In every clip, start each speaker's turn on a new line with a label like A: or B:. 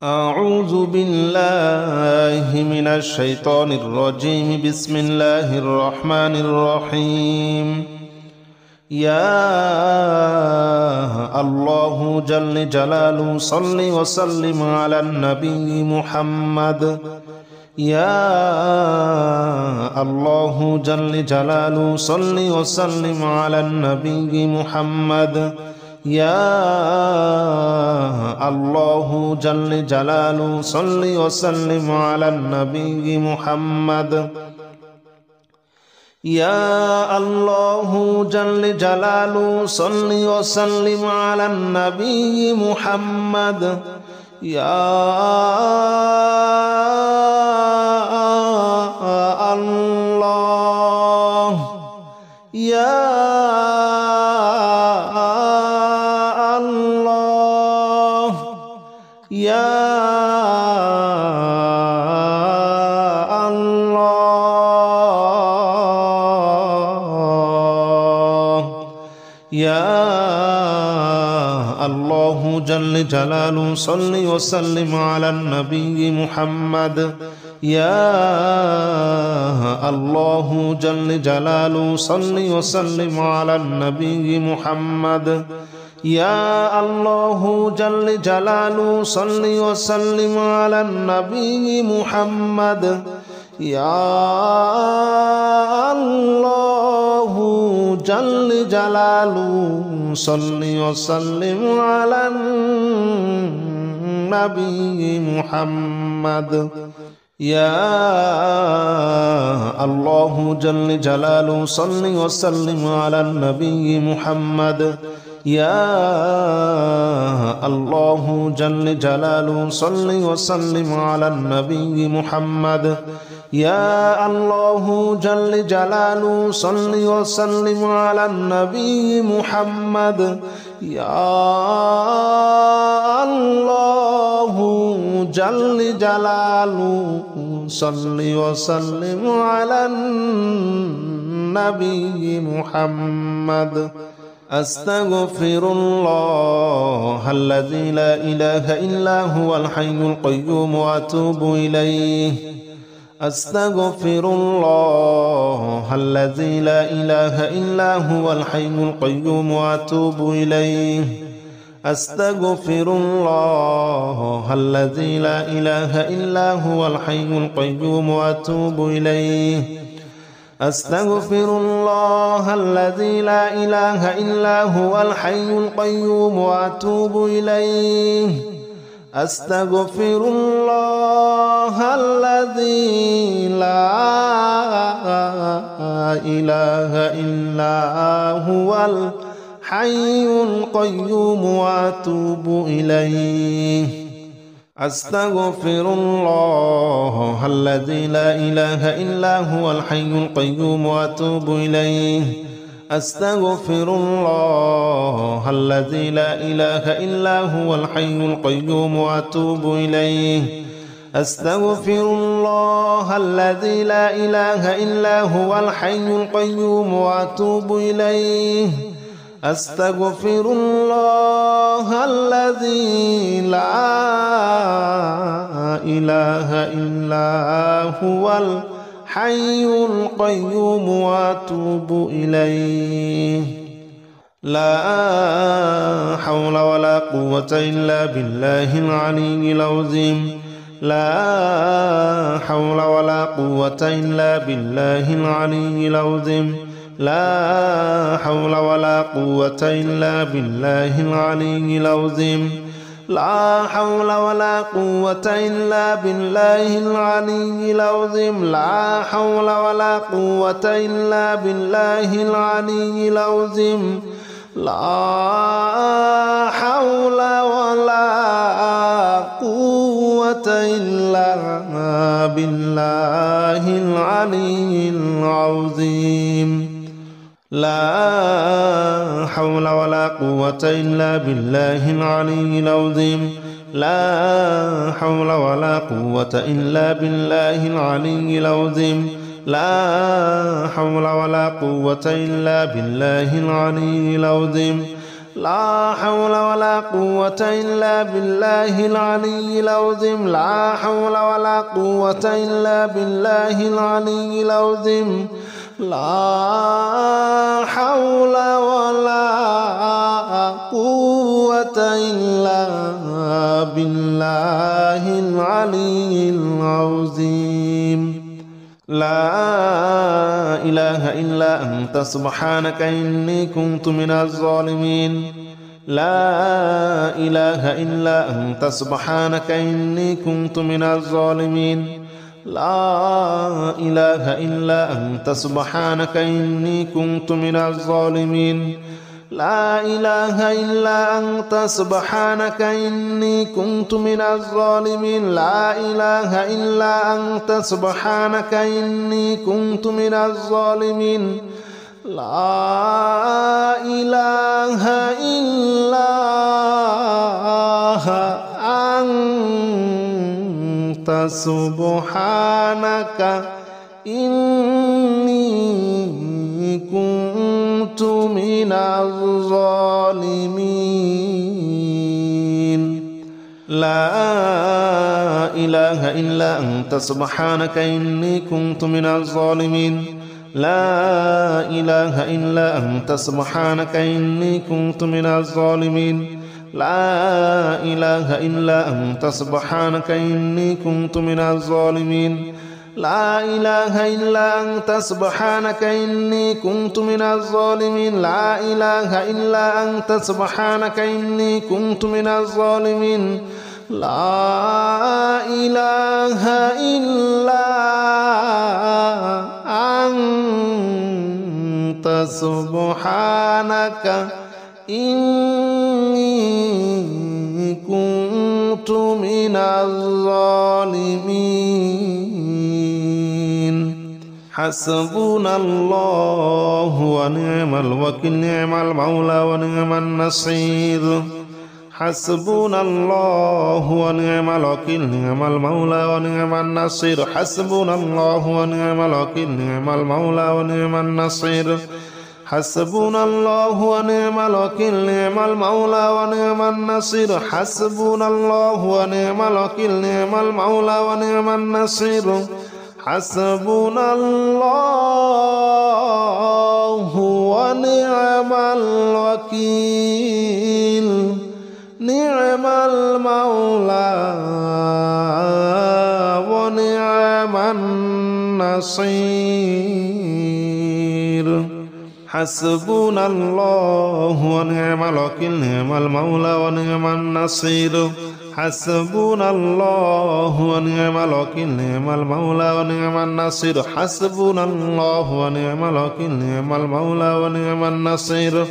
A: أعوذ بالله من الشيطان الرجيم. بسم الله الرحمن الرحيم. يا الله جل جلاله صل وسلم على النبي محمد. يا الله جل جلاله صل وسلم على النبي محمد. يا الله جل جلاله صل وسلم على النبي محمد. يا الله جل جلاله صل وسلم على النبي محمد. يا الله يا يا الله يا الله جل جلاله صل وسلم على النبي محمد. يا الله جل جلاله صل وسلم على النبي محمد. يا الله جل جلاله صل وسلم على النبي محمد. يا الله جل جلاله صل وسلم على النبي محمد. يا الله جل جلاله صل وسلم على النبي محمد. يا الله جل جلاله صل وسلم على النبي محمد. يا الله جل جلاله صل وسلم على النبي محمد. يا الله جل جلاله صل وسلم على النبي محمد. أستغفر الله الذي لا إله إلا هو الحي القيوم وأتوب إليه. أستغفر الله الذي لا إله إلا هو الحي القيوم وأتوب إليه. أستغفر الله الذي لا إله إلا هو الحي القيوم وأتوب إليه. أستغفر الله الذي لا إله إلا هو الحي القيوم وأتوب إليه. أستغفر الله الذي لا إله إلا هو الحي القيوم وأتوب إليه. أستغفر الله الذي لا إله إلا هو الحي القيوم وأتوب إليه. أستغفر الله الذي لا إله إلا هو الحي القيوم وأتوب إليه. أستغفر الله الذي لا إله إلا هو الحي القيوم وأتوب إليه. أستغفر الله الذي لا إله إلا هو الحي القيوم وأتوب إليه. لا حول ولا قوة إلا بالله العلي العظيم. لا حول ولا قوة إلا بالله العلي العظيم. لا حول ولا قوة إلا بالله العلي العظيم. لا حول ولا قوة إلا بالله العلي العظيم. لا حول ولا قوة إلا بالله العلي العظيم. لا حول ولا قوة إلا بالله العلي العظيم. لا حول ولا قوة إلا بالله العلي العظيم. لا حول ولا قوة إلا بالله العلي العظيم. لا حول ولا قوة إلا بالله العلي العظيم. لا حول ولا قوة إلا بالله العلي العظيم لا حول ولا قوة إلا بالله العلي العظيم لا حول ولا قوة إلا بالله العلي العظيم لا إله إلا أنت سبحانك إني كنت من الظالمين لا إله إلا أنت سبحانك إني كنت من الظالمين لا إله إلا أنت سبحانك إني كنت من الظالمين لا إله إلا أنت سبحانك إني كنت من الظالمين لا إله إلا أنت سبحانك إني كنت من الظالمين لا إله إلا أنت سبحانك إني كنت من الظالمين لا إله إلا أنت سبحانك إني كنت من الظالمين لا إله إلا أنت سبحانك إني كنت من الظالمين لا إله إلا أنت سبحانك إني كنت من الظالمين لا إله إلا أنت سبحانك إني كنت من الظالمين لا إله إلا أنت سبحانك إني كنت من الظالمين لا إله إلا أنت سبحانك إني كنت من الظالمين حسبنا الله ونعم الوكيل نعم المولى ونعم النصير حسبنا الله ونعم الوكيل نعم المولى ونعم النصير حسبنا الله ونعم الوكيل نعم المولى ونعم النصير حسبنا الله ونعم الوكيل نعم المولى ونعم النصير حسبنا الله ونعم الوكيل نعم المولى ونعم النصير حسبنا الله ونعم الوكيل نعم المولى ونعم النصير حسبنا الله ونعم الوكيل نعم المولى ونعم النصير حسبنا الله ونعم الوكيل نعم المولى ونعم النصير حسبنا الله ونعم الوكيل نعم المولى ونعم النصير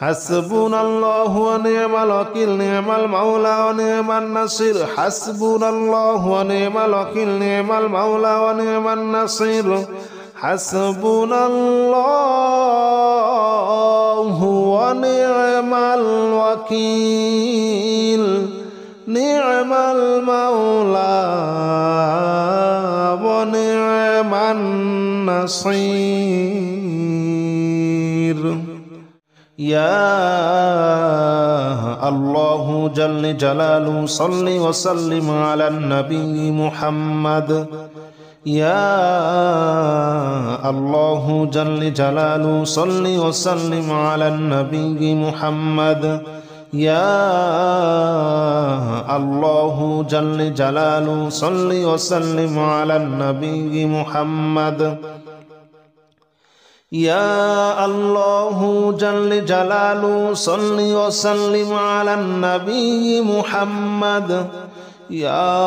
A: حسبنا الله ونعم الوكيل نعم المولى ونعم النصير حسبنا الله ونعم الوكيل نعم المولى ونعم النصير حسبنا الله ونعم الوكيل نعم المولى ونعم النصير يا الله جل جلاله صل وسلم على النبي محمد يا الله جل جلاله صل وسلم على النبي محمد يا الله جل جلاله صل وسلم على النبي محمد يا الله جل جلاله صل وسلم على النبي محمد يا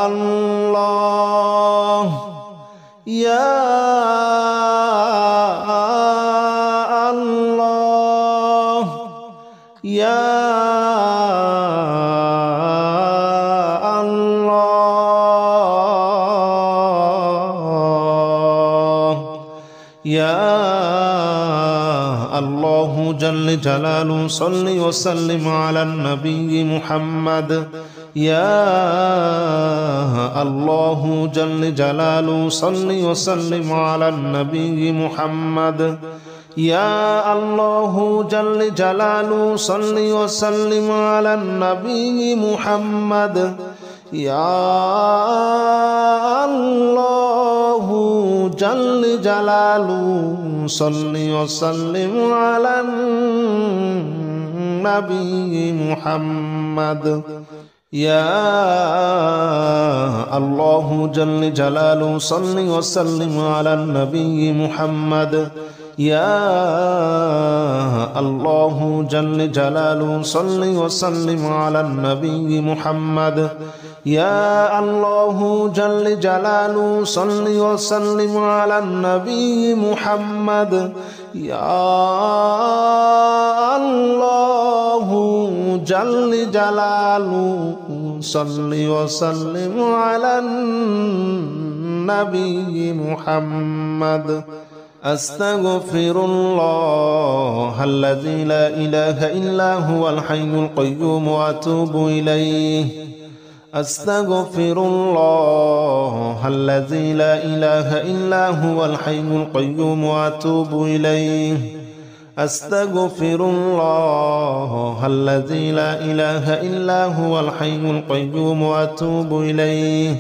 A: الله يا الله يا الله جل جلاله صل وسلم على النبي محمد يا الله جل جلاله صل وسلم على النبي محمد. يا الله جل جلاله صل وسلم على النبي محمد. يا الله جل جلاله صل وسلم على النبي محمد. يا الله جل جلاله صل وسلم على النبي محمد. يا الله جل جلاله صل وسلم على النبي محمد. يا الله جل جلاله صل وسلم على النبي محمد. يا الله جل جلاله صل وسلم على النبي محمد. أستغفر الله الذي لا إله إلا هو الحي القيوم وأتوب إليه. أستغفر الله الذي لا إله إلا هو الحي القيوم وأتوب إليه. أستغفر الله الذي لا إله إلا هو الحي القيوم وأتوب إليه.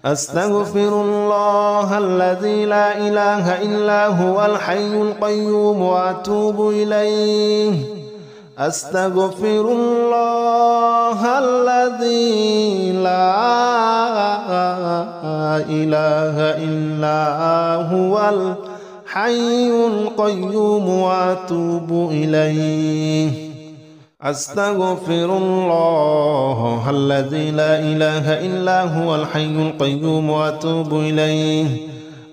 A: أستغفر الله الذي لا إله إلا هو الحي القيوم وأتوب إليه. أستغفر الله الذي لا إله إلا هو الحي القيوم وأتوب إليه. أستغفر الله الذي لا إله إلا هو الحي القيوم وأتوب إليه.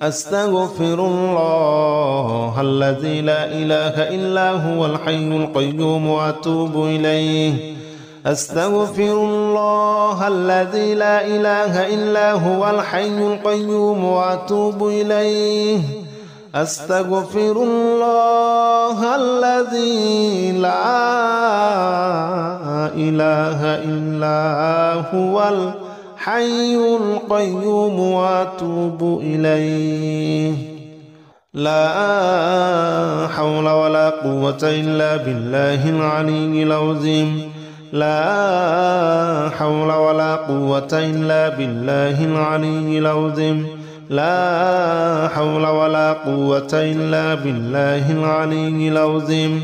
A: أستغفر الله الذي لا إله إلا هو الحي القيوم وأتوب إليه. أستغفر الله الذي لا إله إلا هو الحي القيوم وأتوب إليه. أستغفر الله الذي لا إله إلا هو الحي القيوم وأتوب إليه. لا حول ولا قوة إلا بالله العلي العظيم. لا حول ولا قوة إلا بالله العلي العظيم. لا حول ولا قوة إلا بالله العلي العظيم.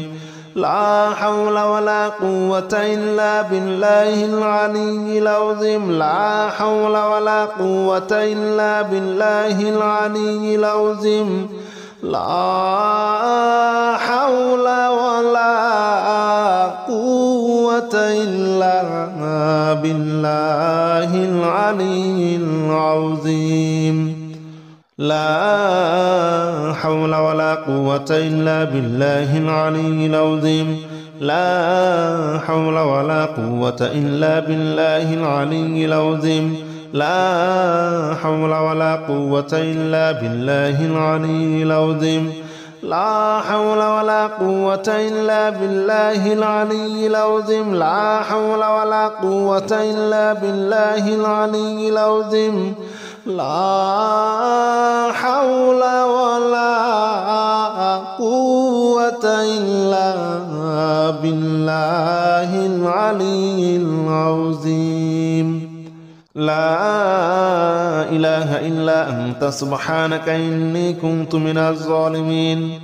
A: لا حول ولا قوة إلا بالله العلي العظيم. لا حول ولا قوة إلا بالله العلي العظيم. لا حول ولا قوة إلا بالله العلي العظيم. لا حول ولا قوة إلا بالله العلي العظيم. لا حول ولا قوة إلا بالله العلي العظيم. لا حول ولا قوة إلا بالله العلي العظيم. لا حول ولا قوة إلا بالله العلي العظيم. لا حول ولا قوة إلا بالله العلي العظيم. لا حول ولا قوة إلا بالله العلي العظيم. لا إله إلا أنت سبحانك إني كنت من الظالمين.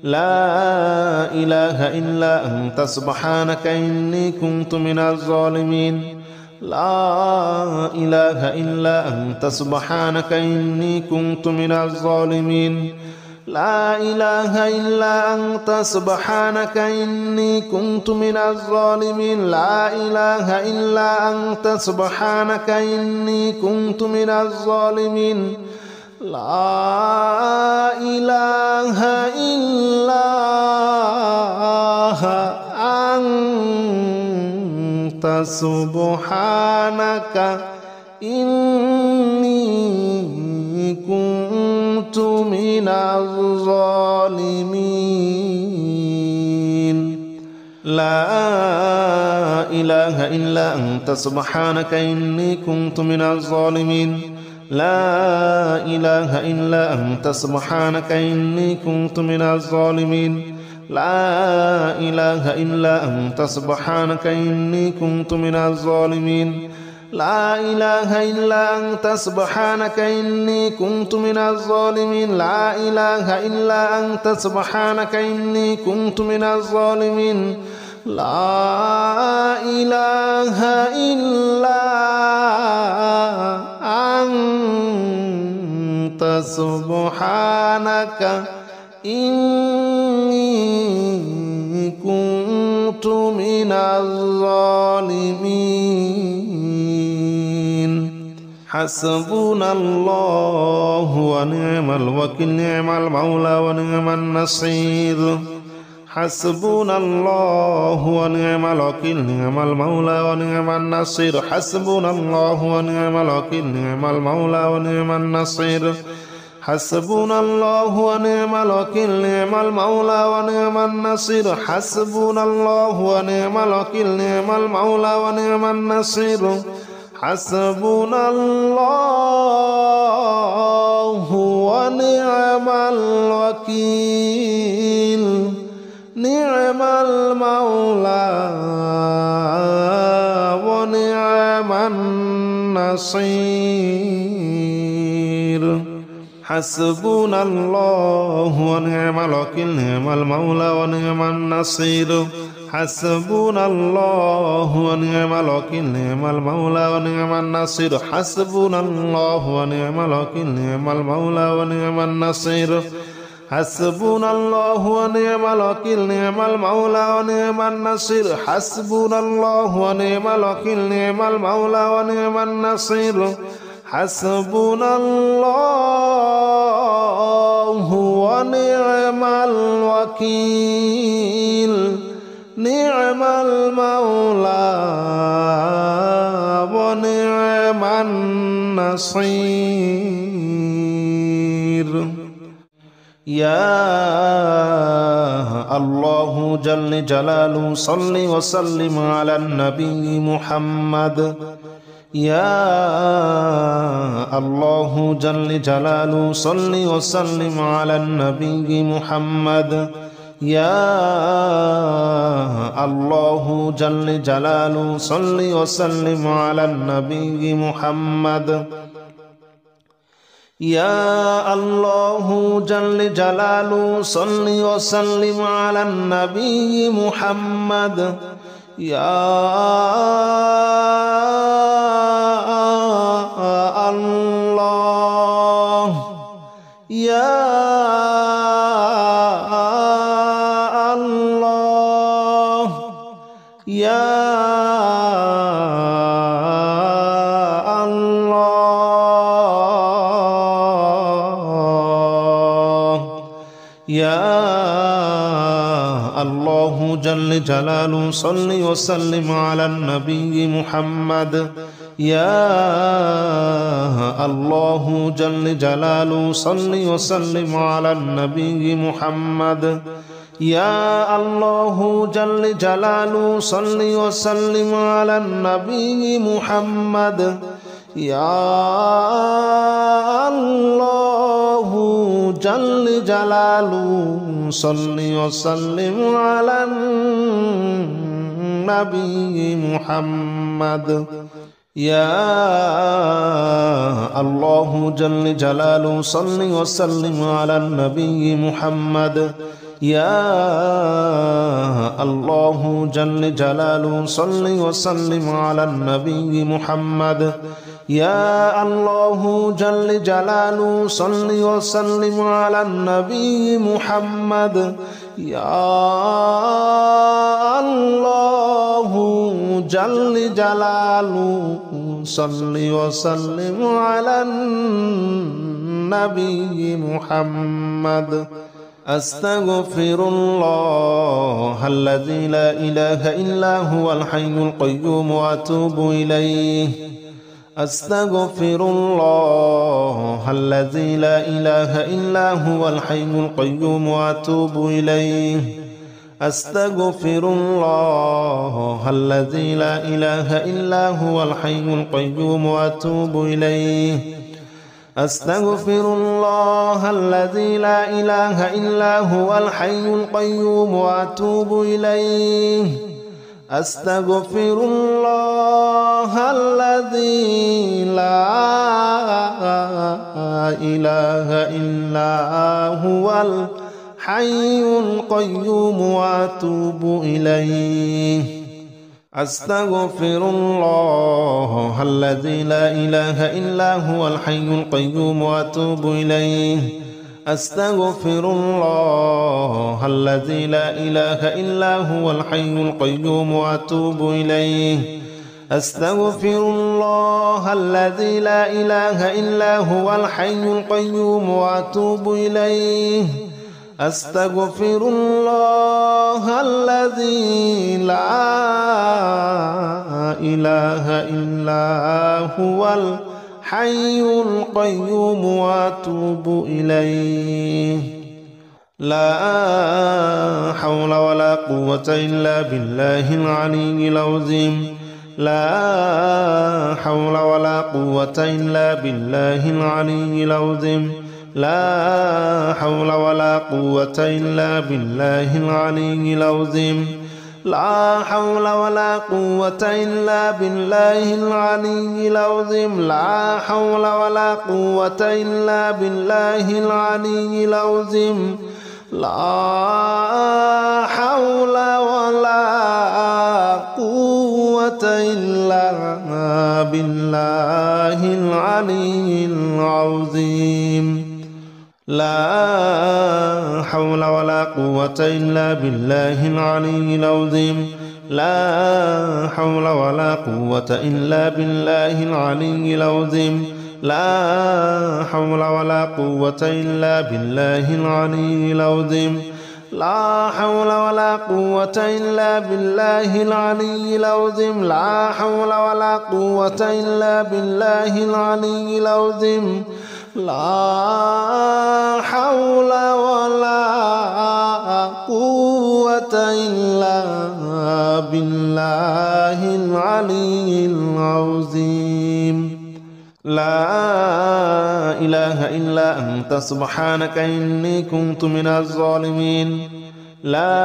A: لا إله إلا أنت سبحانك إني كنت من الظالمين. لا إله إلا أنت سبحانك إني كنت من الظالمين. لا إله إلا أنت سبحانك إني كنت من الظالمين. لا إله إلا أنت سبحانك إني كنت من الظالمين. لا إله إلا أنت سبحانك إني كنت من الظالمين. لا إله إلا أنت سبحانك إني كنت من الظالمين لا إله إلا أنت سبحانك إني كنت من الظالمين لا إله إلا أنت سبحانك إني كنت من الظالمين لا إله إلا أنت سبحانك إني كنت من الظالمين لا إله إلا أنت سبحانك إني كنت من الظالمين لا إله إلا أنت سبحانك إني كنت من الظالمين حسبنا الله ونعم الوكيل نعم المولى ونعم النصير حسبنا الله ونعم الوكيل نعم المولى ونعم النصير حسبنا الله ونعم الوكيل نعم المولى ونعم النصير حسبنا الله ونعم الوكيل نعم المولى ونعم النصير حسبنا الله ونعم الوكيل نعم المولى ونعم النصير حسبنا الله ونعم الوكيل نعم المولى ونعم النصير حسبنا الله ونعم الوكيل نعم المولى ونعم النصير حسبنا الله ونعم الوكيل نعم المولى ونعم النصير حسبنا الله ونعم الوكيل نعم المولى ونعم النصير حسبنا الله ونعم الوكيل نعم المولى ونعم النصير حسبنا الله ونعم الوكيل نعم المولى ونعم النصير حسبنا الله ونعم الوكيل نعم المولى ونعم النصير يا الله جل جلاله صل وسلم على النبي محمد يا الله جل جلاله صل وسلم على النبي محمد يا الله جل جلاله صل وسلم على النبي محمد يا الله جل جلاله صل وسلم على النبي محمد يا الله يا الله يا يا الله جل جلاله صل وسلم على النبي محمد يا الله جل جلاله صل وسلم على النبي محمد يا الله جل جلاله صل وسلم على النبي محمد يا الله جل جلاله صل وسلم على النبي محمد يا الله جل جلاله صل وسلم على النبي محمد يا الله جل جلاله صل وسلم على النبي محمد يا الله جل جلاله صل وسلم على النبي محمد يا الله جل جلاله صل وسلم على النبي محمد أستغفر الله الذي لا إله إلا هو الحي القيوم وأتوب إليه أستغفر الله الذي لا إله إلا هو الحي القيوم وأتوب إليه أستغفر الله الذي لا إله إلا هو الحي القيوم وأتوب إليه أستغفر الله الذي لا إله إلا هو الحي القيوم وأتوب إليه أستغفر الله الذي لا إله إلا هو الحي القيوم وأتوب إليه أستغفر الله الذي لا إله إلا هو الحي القيوم وأتوب إليه أستغفر الله الذي لا إله إلا هو الحي القيوم وأتوب إليه أستغفر الله الذي لا إله إلا هو الحي القيوم وأتوب إليه أستغفر الله الذي لا إله إلا هو الحي القيوم وأتوب إليه لا حول ولا قوة إلا بالله العلي العظيم لا حول ولا قوة إلا بالله العلي العظيم لا حول ولا قوة إلا بالله العلي العظيم لا حول ولا قوة إلا بالله العلي العظيم لا حول ولا قوة إلا بالله العلي العظيم لا حول ولا قوة إلا بالله العلي العظيم لا حول ولا قوة إلا بالله العلي العظيم لا حول ولا قوة إلا بالله العلي العظيم لا حول ولا قوة إلا بالله العلي العظيم لا حول ولا قوة إلا بالله العلي العظيم لا حول ولا قوة إلا بالله العلي العظيم لا حول ولا قوة إلا بالله العلي العظيم لا إله إلا أنت سبحانك إني كنت من الظالمين لا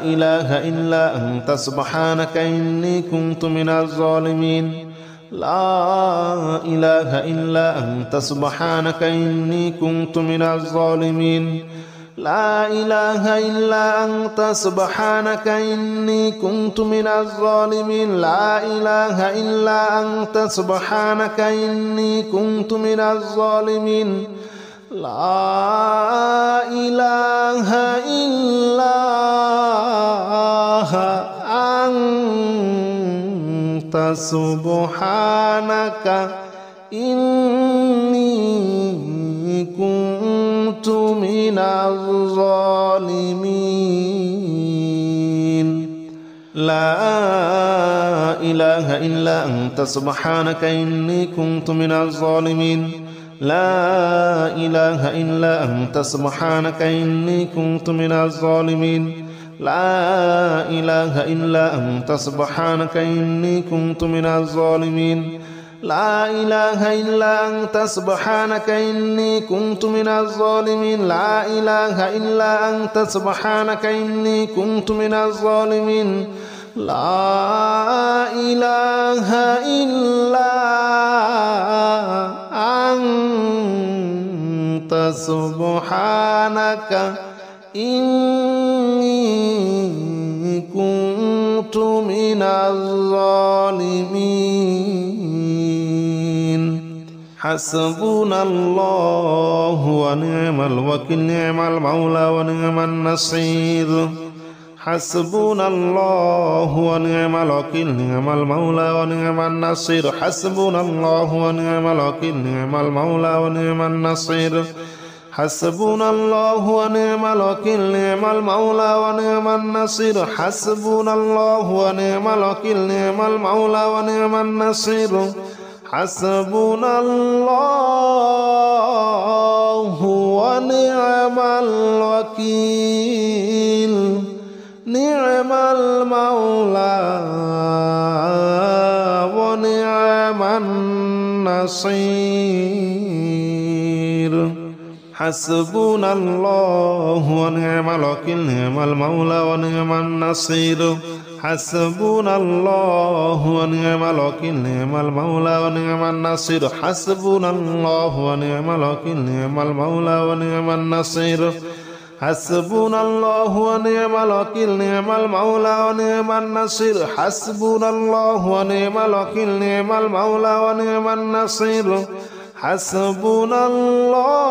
A: إله إلا أنت سبحانك إني كنت من الظالمين لا إله إلا أنت سبحانك إني كنت من الظالمين لا إله إلا أنت سبحانك إني كنت من الظالمين لا إله إلا أنت سبحانك إني كنت من الظالمين لا إله إلا أنت سبحانك إني كنت من الظالمين لا إله إلا أنت سبحانك إني كنت من الظالمين لا إله إلا أنت سبحانك إني كنت من الظالمين لا إله إلا أنت سبحانك إني كنت من الظالمين لا إله إلا أنت سبحانك إني كنت من الظالمين لا إله إلا أنت سبحانك إني كنت من الظالمين لا إله إلا أنت سبحانك إني كنت من الظالمين حسبنا الله ونعم الوكيل نعم المولى ونعم النصير حسبنا الله ونعم الوكيل نعم المولى ونعم النصير حسبنا الله ونعم الوكيل نعم المولى ونعم النصير حسبنا الله ونعم الوكيل نعم المولى ونعم النصير حسبنا الله ونعم الوكيل نعم المولى ونعم النصير حسبنا الله ونعم الوكيل نعم المولى ونعم النصير حسبنا الله ونعم الوكيل نعم المولى ونعم النصير حسبنا الله ونعم الوكيل نعم المولى ونعم النصير حسبنا الله ونعم الوكيل نعم المولى ونعم النصير حسبنا الله ونعم الوكيل نعم المولى ونعم النصير حسبنا الله ونعم الوكيل نعم المولى ونعم النصير حسبنا الله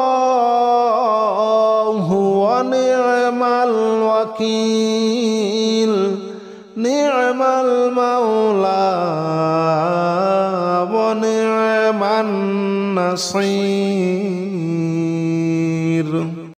A: ونعم الوكيل نعم المولى ونعم النصير